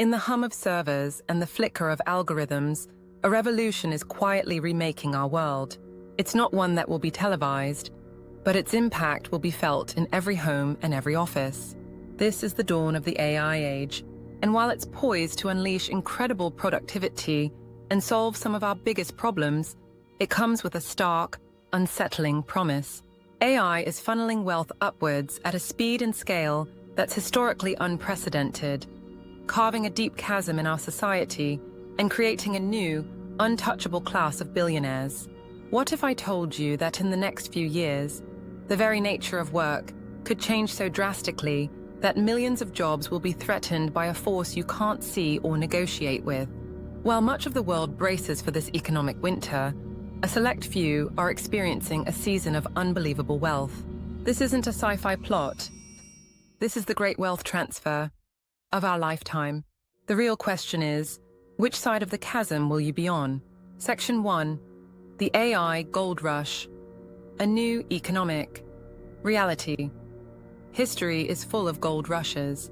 In the hum of servers and the flicker of algorithms, a revolution is quietly remaking our world. It's not one that will be televised, but its impact will be felt in every home and every office. This is the dawn of the AI age, and while it's poised to unleash incredible productivity and solve some of our biggest problems, it comes with a stark, unsettling promise. AI is funneling wealth upwards at a speed and scale that's historically unprecedented, carving a deep chasm in our society and creating a new, untouchable class of billionaires. What if I told you that in the next few years, the very nature of work could change so drastically that millions of jobs will be threatened by a force you can't see or negotiate with? While much of the world braces for this economic winter, a select few are experiencing a season of unbelievable wealth. This isn't a sci-fi plot. This is the great wealth transfer of our lifetime. The real question is, which side of the chasm will you be on? Section 1. The AI Gold Rush. A new economic reality. History is full of gold rushes,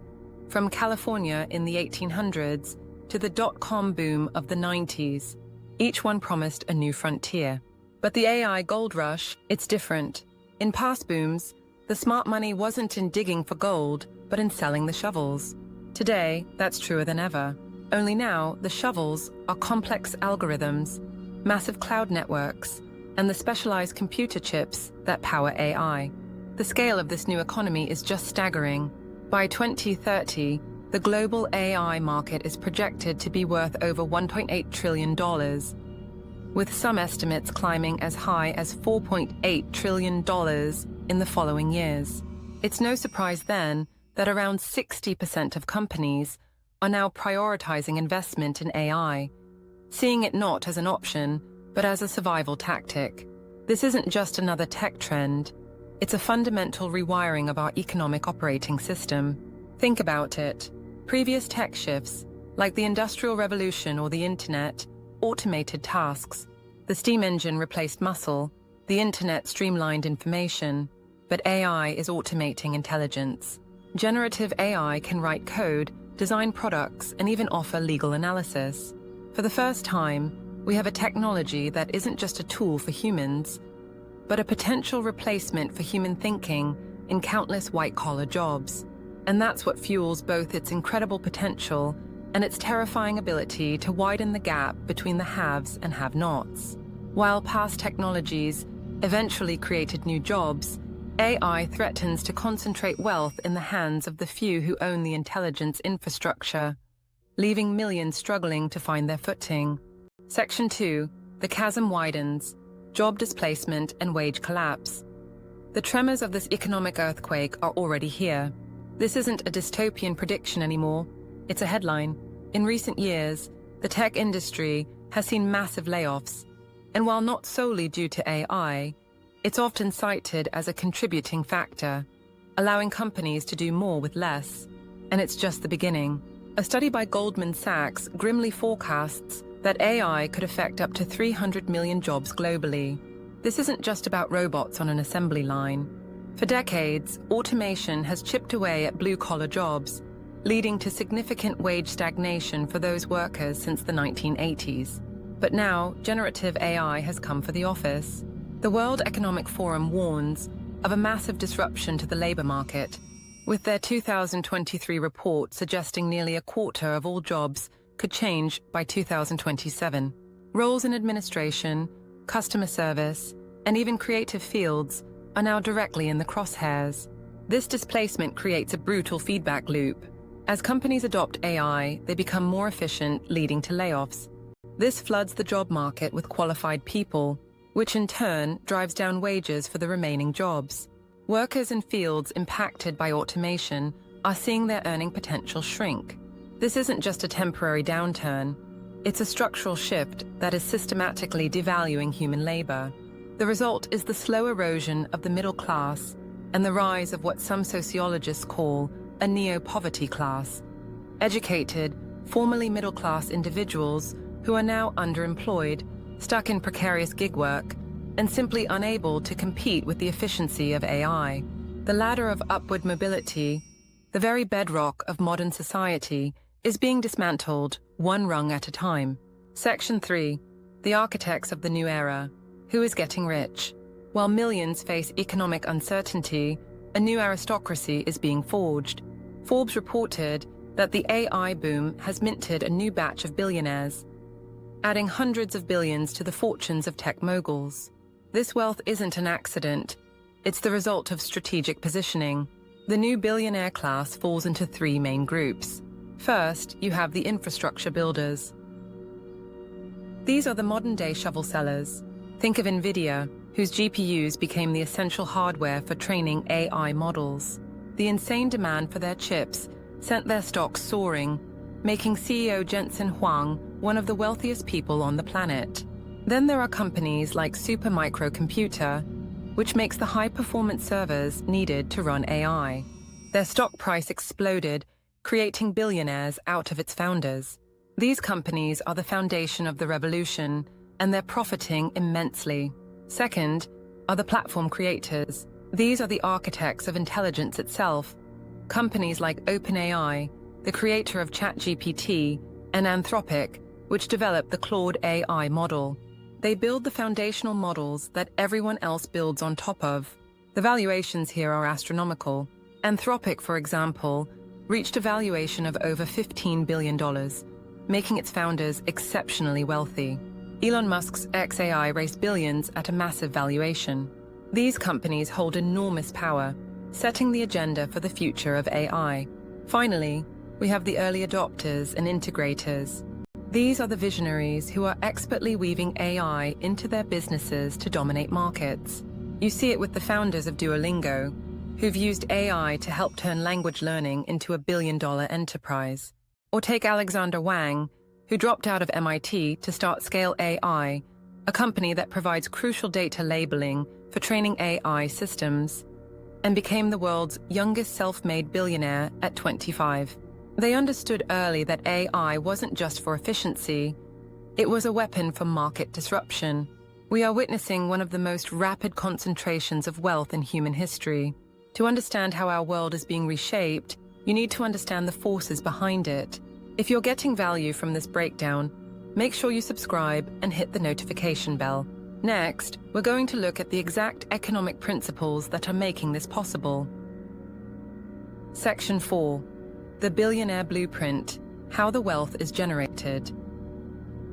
from California in the 1800s to the dot-com boom of the 90s. Each one promised a new frontier. But the AI gold rush, it's different. In past booms, the smart money wasn't in digging for gold, but in selling the shovels. Today, that's truer than ever. Only now, the shovels are complex algorithms, massive cloud networks, and the specialized computer chips that power AI. The scale of this new economy is just staggering. By 2030, the global AI market is projected to be worth over $1.8 trillion, with some estimates climbing as high as $4.8 trillion in the following years. It's no surprise then that around 60% of companies are now prioritizing investment in AI, seeing it not as an option, but as a survival tactic. This isn't just another tech trend. It's a fundamental rewiring of our economic operating system. Think about it. Previous tech shifts, like the Industrial Revolution or the Internet, automated tasks. The steam engine replaced muscle, the Internet streamlined information, but AI is automating intelligence. Generative AI can write code, design products, and even offer legal analysis. For the first time, we have a technology that isn't just a tool for humans, but a potential replacement for human thinking in countless white-collar jobs. And that's what fuels both its incredible potential and its terrifying ability to widen the gap between the haves and have-nots. While past technologies eventually created new jobs, AI threatens to concentrate wealth in the hands of the few who own the intelligence infrastructure, leaving millions struggling to find their footing. Section 2. The chasm widens. Job displacement and wage collapse. The tremors of this economic earthquake are already here. This isn't a dystopian prediction anymore. It's a headline. In recent years, the tech industry has seen massive layoffs, and while not solely due to AI, it's often cited as a contributing factor, allowing companies to do more with less. And it's just the beginning. A study by Goldman Sachs grimly forecasts that AI could affect up to 300 million jobs globally. This isn't just about robots on an assembly line. For decades, automation has chipped away at blue-collar jobs, leading to significant wage stagnation for those workers since the 1980s. But now, generative AI has come for the office. The World Economic Forum warns of a massive disruption to the labor market, with their 2023 report suggesting nearly a quarter of all jobs could change by 2027. Roles in administration, customer service, and even creative fields are now directly in the crosshairs. This displacement creates a brutal feedback loop. As companies adopt AI, they become more efficient, leading to layoffs. This floods the job market with qualified people, which in turn drives down wages for the remaining jobs. Workers in fields impacted by automation are seeing their earning potential shrink. This isn't just a temporary downturn. It's a structural shift that is systematically devaluing human labor. The result is the slow erosion of the middle class and the rise of what some sociologists call a neo-poverty class. Educated, formerly middle-class individuals who are now underemployed, stuck in precarious gig work, and simply unable to compete with the efficiency of AI. The ladder of upward mobility, the very bedrock of modern society, is being dismantled, one rung at a time. Section 3. The architects of the new era. Who is getting rich? While millions face economic uncertainty, a new aristocracy is being forged. Forbes reported that the AI boom has minted a new batch of billionaires, adding hundreds of billions to the fortunes of tech moguls. This wealth isn't an accident, it's the result of strategic positioning. The new billionaire class falls into three main groups. First, you have the infrastructure builders. These are the modern-day shovel sellers. Think of NVIDIA, whose GPUs became the essential hardware for training AI models. The insane demand for their chips sent their stocks soaring, making CEO Jensen Huang one of the wealthiest people on the planet. Then there are companies like Supermicro Computer, which makes the high-performance servers needed to run AI. Their stock price exploded, creating billionaires out of its founders. These companies are the foundation of the revolution, and they're profiting immensely. Second are the platform creators. These are the architects of intelligence itself. Companies like OpenAI, the creator of ChatGPT, and Anthropic, which developed the Claude AI model. They build the foundational models that everyone else builds on top of. The valuations here are astronomical. Anthropic, for example, reached a valuation of over $15 billion, making its founders exceptionally wealthy. Elon Musk's xAI raised billions at a massive valuation. These companies hold enormous power, setting the agenda for the future of AI. Finally, we have the early adopters and integrators. These are the visionaries who are expertly weaving AI into their businesses to dominate markets. You see it with the founders of Duolingo, who've used AI to help turn language learning into a billion-dollar enterprise. Or take Alexander Wang, who dropped out of MIT to start Scale AI, a company that provides crucial data labeling for training AI systems, and became the world's youngest self-made billionaire at 25. They understood early that AI wasn't just for efficiency, it was a weapon for market disruption. We are witnessing one of the most rapid concentrations of wealth in human history. To understand how our world is being reshaped, you need to understand the forces behind it. If you're getting value from this breakdown, make sure you subscribe and hit the notification bell. Next, we're going to look at the exact economic principles that are making this possible. Section 4. The Billionaire Blueprint: How the Wealth is Generated.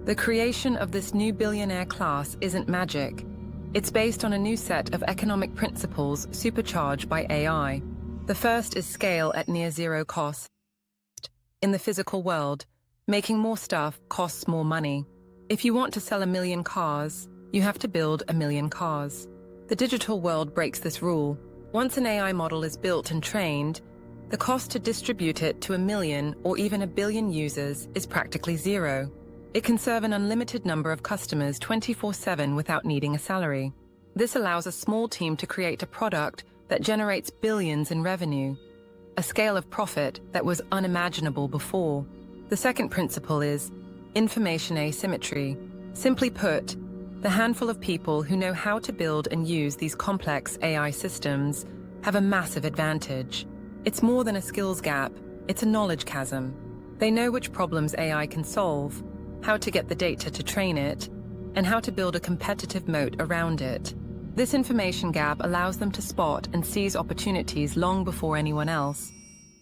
The creation of this new billionaire class isn't magic. It's based on a new set of economic principles supercharged by AI. The first is scale at near zero cost. In the physical world, making more stuff costs more money. If you want to sell 1 million cars, you have to build 1 million cars. The digital world breaks this rule. Once an AI model is built and trained, the cost to distribute it to 1 million or even 1 billion users is practically zero. It can serve an unlimited number of customers 24/7 without needing a salary. This allows a small team to create a product that generates billions in revenue, a scale of profit that was unimaginable before. The second principle is information asymmetry. Simply put, the handful of people who know how to build and use these complex AI systems have a massive advantage. It's more than a skills gap, it's a knowledge chasm. They know which problems AI can solve, how to get the data to train it, and how to build a competitive moat around it. This information gap allows them to spot and seize opportunities long before anyone else,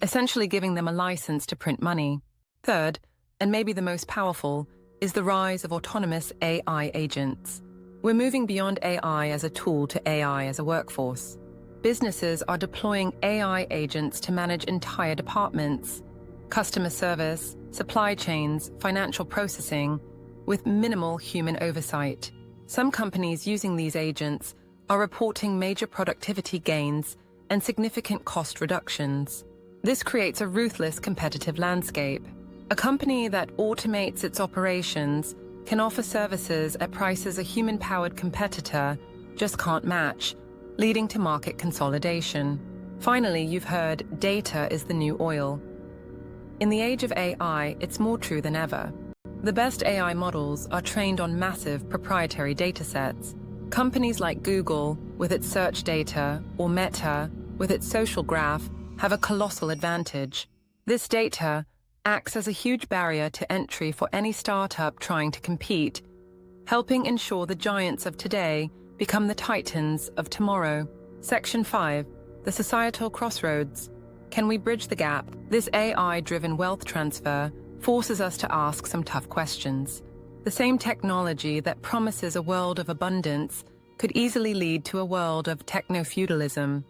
essentially giving them a license to print money. Third, and maybe the most powerful, is the rise of autonomous AI agents. We're moving beyond AI as a tool to AI as a workforce. Businesses are deploying AI agents to manage entire departments, customer service, supply chains, financial processing, with minimal human oversight. Some companies using these agents are reporting major productivity gains and significant cost reductions. This creates a ruthless competitive landscape. A company that automates its operations can offer services at prices a human-powered competitor just can't match, leading to market consolidation. Finally, you've heard data is the new oil. In the age of AI, it's more true than ever. The best AI models are trained on massive proprietary datasets. Companies like Google, with its search data, or Meta, with its social graph, have a colossal advantage. This data, acts as a huge barrier to entry for any startup trying to compete, helping ensure the giants of today become the titans of tomorrow. Section 5. The societal crossroads. Can we bridge the gap? This AI-driven wealth transfer forces us to ask some tough questions. The same technology that promises a world of abundance could easily lead to a world of techno-feudalism,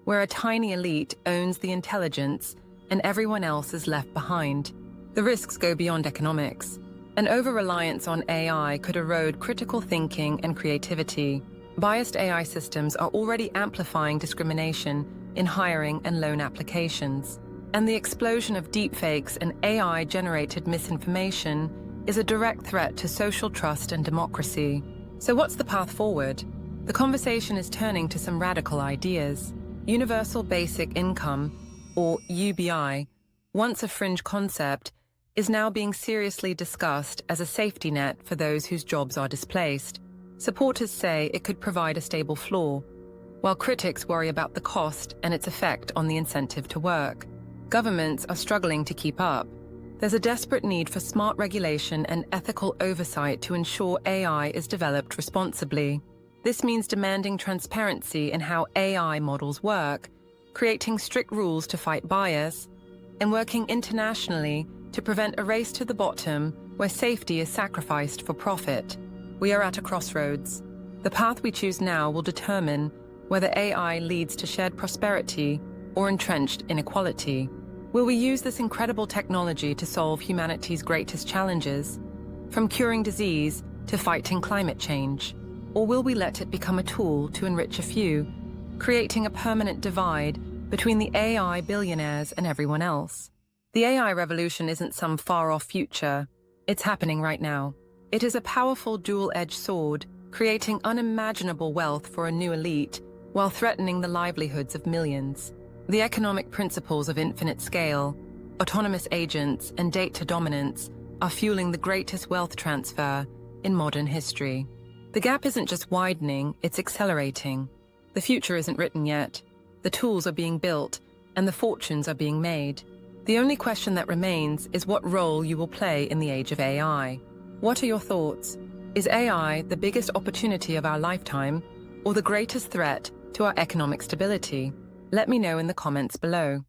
where a tiny elite owns the intelligence and everyone else is left behind. The risks go beyond economics. An over-reliance on AI could erode critical thinking and creativity. Biased AI systems are already amplifying discrimination in hiring and loan applications. And the explosion of deepfakes and AI-generated misinformation is a direct threat to social trust and democracy. So what's the path forward? The conversation is turning to some radical ideas. Universal Basic Income, or UBI, once a fringe concept, is now being seriously discussed as a safety net for those whose jobs are displaced. Supporters say it could provide a stable floor, while critics worry about the cost and its effect on the incentive to work. Governments are struggling to keep up. There's a desperate need for smart regulation and ethical oversight to ensure AI is developed responsibly. This means demanding transparency in how AI models work, creating strict rules to fight bias, and working internationally to prevent a race to the bottom where safety is sacrificed for profit. We are at a crossroads. The path we choose now will determine whether AI leads to shared prosperity or entrenched inequality. Will we use this incredible technology to solve humanity's greatest challenges, from curing disease to fighting climate change? Or will we let it become a tool to enrich a few, creating a permanent divide between the AI billionaires and everyone else? The AI revolution isn't some far-off future. It's happening right now. It is a powerful dual-edged sword, creating unimaginable wealth for a new elite while threatening the livelihoods of millions. The economic principles of infinite scale, autonomous agents, and data dominance are fueling the greatest wealth transfer in modern history. The gap isn't just widening, it's accelerating. The future isn't written yet. The tools are being built, and the fortunes are being made. The only question that remains is what role you will play in the age of AI. What are your thoughts? Is AI the biggest opportunity of our lifetime, or the greatest threat to our economic stability? Let me know in the comments below.